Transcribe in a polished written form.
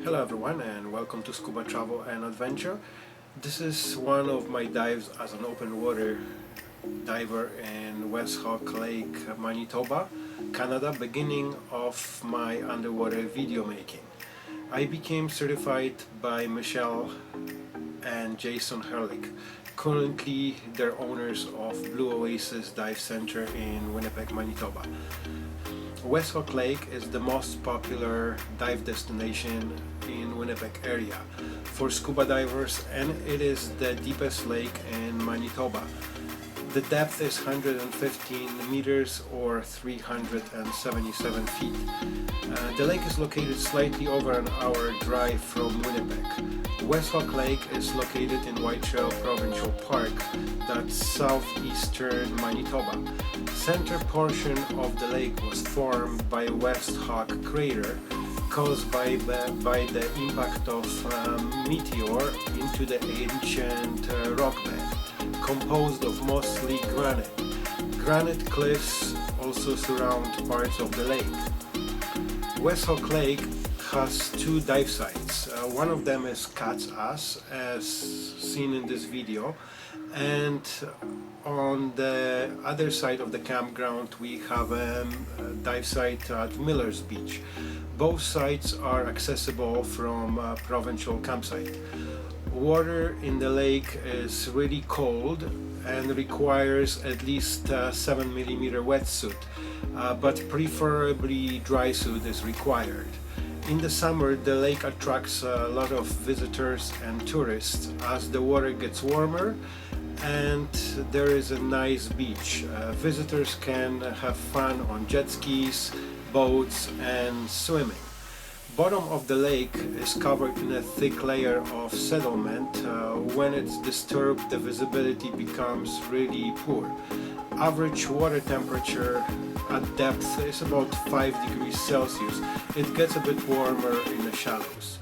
Hello everyone and welcome to Scuba Travel and Adventure. This is one of my dives as an open water diver in West Hawk Lake, Manitoba, Canada, beginning of my underwater video making. I became certified by Michelle and Jason Herlick. Currently they're owners of Blue Oasis Dive Center in Winnipeg, Manitoba. West Hawk Lake is the most popular dive destination in Winnipeg area for scuba divers, and it is the deepest lake in Manitoba. The depth is 115 meters or 377 feet. The lake is located slightly over an hour drive from Winnipeg. West Hawk Lake is located in Whiteshell Provincial Park, that's southeastern Manitoba. Center portion of the lake was formed by West Hawk crater caused by the impact of meteor into the ancient rock bed, composed of mostly granite. Granite cliffs also surround parts of the lake. West Hawk Lake has two dive sites. One of them is Cat's Ass, as seen in this video, and on the other side of the campground we have a dive site at Miller's Beach. Both sites are accessible from Provincial Campsite. Water in the lake is really cold and requires at least 7mm wetsuit, but preferably dry suit is required. In the summer, the lake attracts a lot of visitors and tourists as the water gets warmer and there is a nice beach. Visitors can have fun on jet skis, boats and swimming. Bottom of the lake is covered in a thick layer of settlement. When it's disturbed, the visibility becomes really poor. Average water temperature at depth is about 5 degrees Celsius. It gets a bit warmer in the shallows.